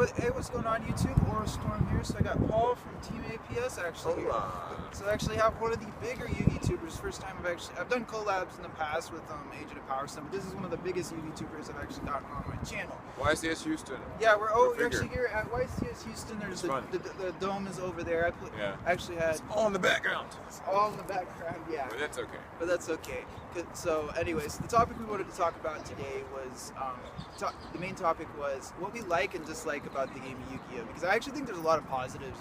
Hey, what's going on YouTube? Aura Storm here. So I got Paul from Team APS actually here. So I actually have one of the bigger YouTubers. First time I've done collabs in the past with Agent of Power stuff, but this is one of the biggest YouTubers I've actually gotten on my channel. YCS Houston. Yeah, we're actually here at YCS Houston. There's the dome is over there. I actually had it's all in the background. It's all in the background, yeah. But that's okay. But that's okay. So anyways, the topic we wanted to talk about today was, the main topic was what we like and dislike about the game of Yugioh, because I actually think there's a lot of positives,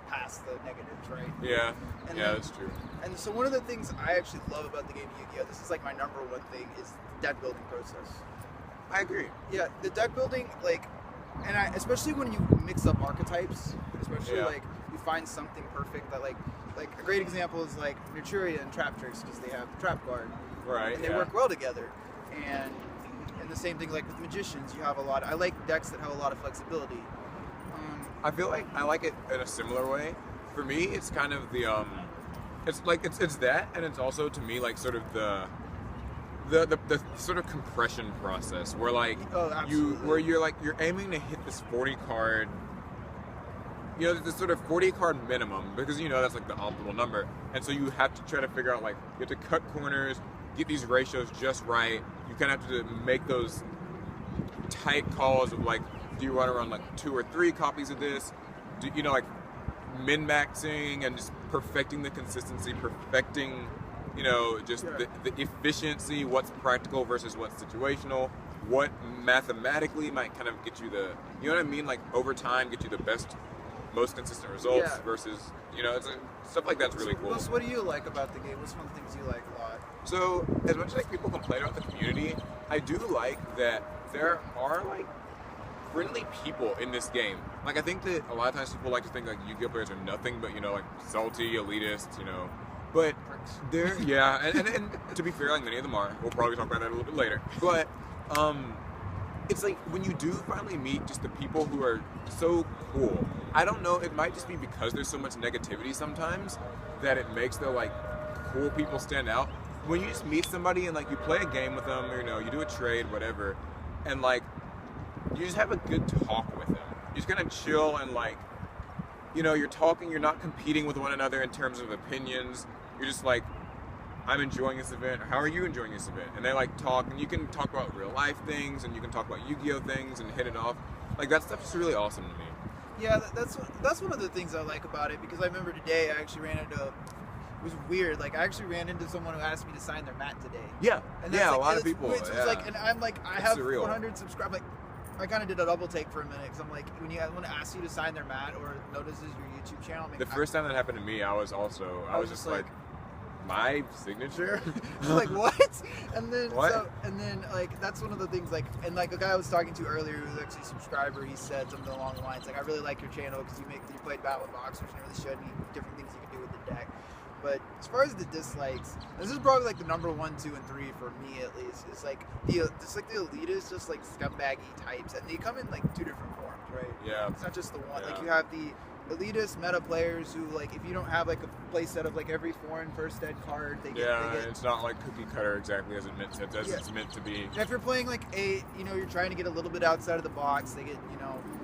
past the negatives, right? Yeah, that's true. And so one of the things I actually love about the game of Yugioh, this is like my number one thing, is the deck building process. I agree. Yeah, the deck building, especially when you mix up archetypes, especially you find something perfect that like a great example is like Naturia and Traptrix, because they have the Trap Guard. Right. And they work well together. And the same thing like with Magicians, you have I like decks that have a lot of flexibility. I feel like I like it in a similar way. For me, it's kind of the it's that, and it's also to me like sort of the sort of compression process where you're aiming to hit this 40 card, this sort of 40 card minimum, because that's like the optimal number, and so you have to try to figure out, like, you have to cut corners, get these ratios just right. You kind of have to make those tight calls of like, do you want to run like 2 or 3 copies of this? Like min-maxing and just perfecting the consistency, perfecting, just the efficiency, what's practical versus what's situational, what mathematically might kind of get you like over time get you the best, most consistent results versus, stuff like that's really cool. So what do you like about the game? What's one of the things you like a lot? So as much as people complain about the community, I do like that there are like friendly people in this game. Like, I think that a lot of times people like to think like Yu-Gi-Oh players are nothing but like salty elitists, but they're and to be fair, like many of them are. We'll probably talk about that a little bit later. But it's like when you do finally meet just the people who are so cool. I don't know, it might just be because there's so much negativity sometimes that it makes the like cool people stand out. When you just meet somebody and like you play a game with them, or you do a trade, whatever, and like you just have a good talk with them. You just kind of chill and like, you're talking, you're not competing with one another in terms of opinions. You're just like, I'm enjoying this event, or how are you enjoying this event? And they like talk, and you can talk about real life things, and you can talk about Yu-Gi-Oh things and hit it off. Like, that stuff's just really awesome to me. Yeah, that's one of the things I like about it, because I remember today I actually ran into, it was weird, like I actually ran into someone who asked me to sign their mat today. Yeah, and a lot of people. It's like, and I'm like, I have 100 subscribers. Like, I kind of did a double take for a minute, because I'm like, when someone asks you to sign their mat or notices your YouTube channel, the first time that happened to me, I was just like, my signature? Like, what? And then like that's one of the things, like, and like a guy I was talking to earlier who was actually a subscriber, he said something along the lines like, I really like your channel because you played Battle of Boxers and really showed me different things you can do with the deck. But as far as the dislikes, this is probably like the number 1, 2, and 3 for me at least. It's like the elitists, just like scumbaggy types, and they come in like 2 different forms, right? Yeah. It's not just the one. Yeah. Like, you have the elitist meta players who, like, if you don't have like a play set of like every foreign first ed card, they get it's not like cookie cutter exactly as it's meant to be. And if you're playing like you're trying to get a little bit outside of the box, they get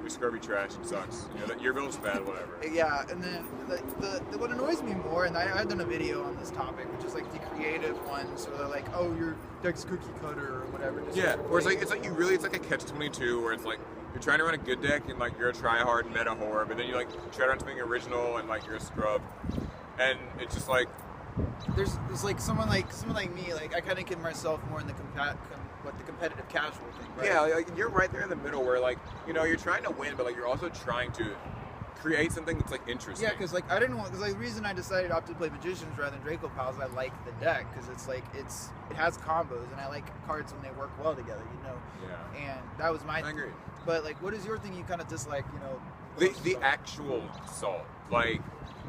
you're scrubby trash, it sucks. That your build's bad, whatever. Yeah, and then the what annoys me more, and I've done a video on this topic, which is like the creative ones where they're like, oh, your deck's cookie cutter or whatever. Or it's like a catch-22 where it's like you're trying to run a good deck and like you're a try-hard meta whore, but then you like try to run something original and like you're a scrub, and it's just like there's like someone like me, like I kind of kid myself more in the competitive casual thing, right? Yeah, like you're right there in the middle where like you're trying to win, but like you're also trying to create something that's like interesting. Yeah, because like I didn't want, because like the reason I decided to opt to play Magicians rather than Draco Pals, I like the deck because it's like it has combos, and I like cards when they work well together, Yeah. And that was my I agree. But like, what is your thing you kind of dislike? The actual salt, like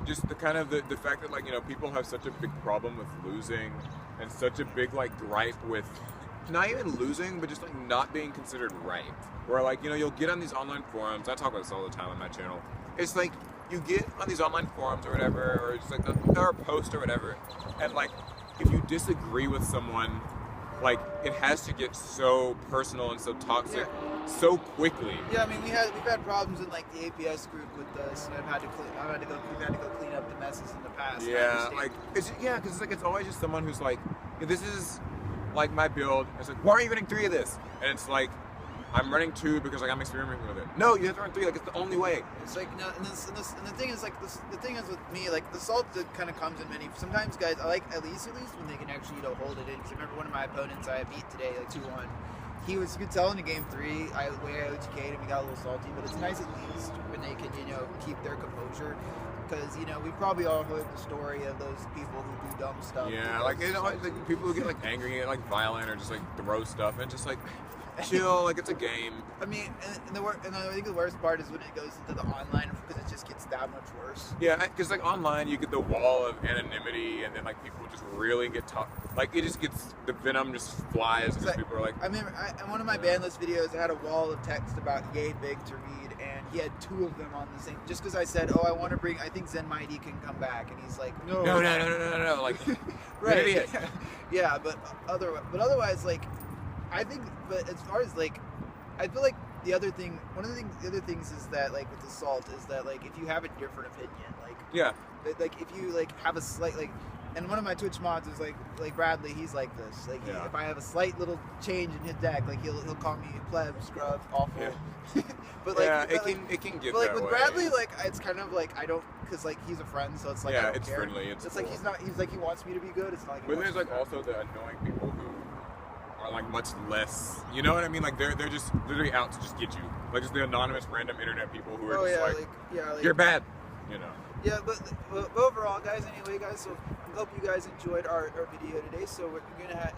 just the kind of the fact that like people have such a big problem with losing, and such a big like gripe with not even losing, but just like not being considered right. Where like you'll get on these online forums. I talk about this all the time on my channel. It's like you get on these online forums or whatever, or just like or a post or whatever, and like if you disagree with someone like it has to get so personal and so toxic so quickly. Yeah, I mean we've had problems in like the APS group with us, and we've had to go clean up the messes in the past. Yeah, like because it's like it's always just someone who's like, this is like my build. It's like, why are you running 3 of this? And it's like, I'm running 2 because like I'm experimenting with it. No, you have to run 3. Like it's the only way. It's like no, and the thing is like the thing is with me, like the salt that kind of comes in many. Sometimes guys, I like at least when they can actually hold it in. Because I remember one of my opponents I beat today, like 2-1. You could tell in the game 3, I OTK'd him. He got a little salty, but it's nice at least when they can keep their composure. Because we probably all heard the story of those people who do dumb stuff. Yeah, like like people who get like angry and like violent or just like throw stuff and just like chill, like it's a game. I mean, and I think the worst part is when it goes into the online, because it just gets that much worse. Yeah, because like online you get the wall of anonymity, and then like people just really get tough. Like it just gets, the venom just flies because people are like. I remember in one of my ban list videos, I had a wall of text about Yay Big to read, and he had 2 of them on the same. Just because I said, oh, I think Zen Mighty can come back, and he's like, no, like, right, yeah, but otherwise, like. I think, but as far as like, I feel like the other things is that like with the salt is that like if you have a different opinion, like if you like have a slight like, and one of my Twitch mods is like Bradley, he's like this, like if I have a slight little change in his deck, like he'll call me pleb, scrub, awful. Yeah. But like it can get but like that with way. Bradley, like it's kind of like I don't, because like he's a friend, so it's like I don't it's care. friendly. It's cool. like he's like he wants me to be good. It's not like he but wants there's like also the annoying people who are like much less, you know what I mean? Like they're just literally out to just get you. Like just the anonymous random internet people who are just like, you're bad, you know. Yeah, but overall, guys. Anyway, guys. So I hope you guys enjoyed our video today. So we're gonna have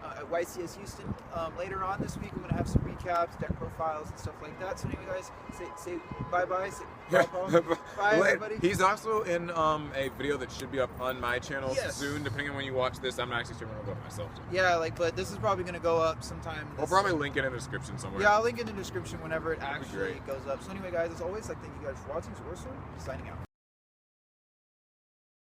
at YCS Houston later on this week. We're gonna have some recaps, deck profiles, and stuff like that. So anyway, guys, say bye bye. Bye, Paul. Bye, everybody. He's also in a video that should be up on my channel soon, depending on when you watch this. I'm not actually sure when I'll go up myself. Yeah, but this is probably gonna go up sometime. We'll probably link it in the description somewhere. Yeah, I'll link it in the description whenever it actually goes up. So anyway, guys, as always, thank you guys for watching. So we're signing out.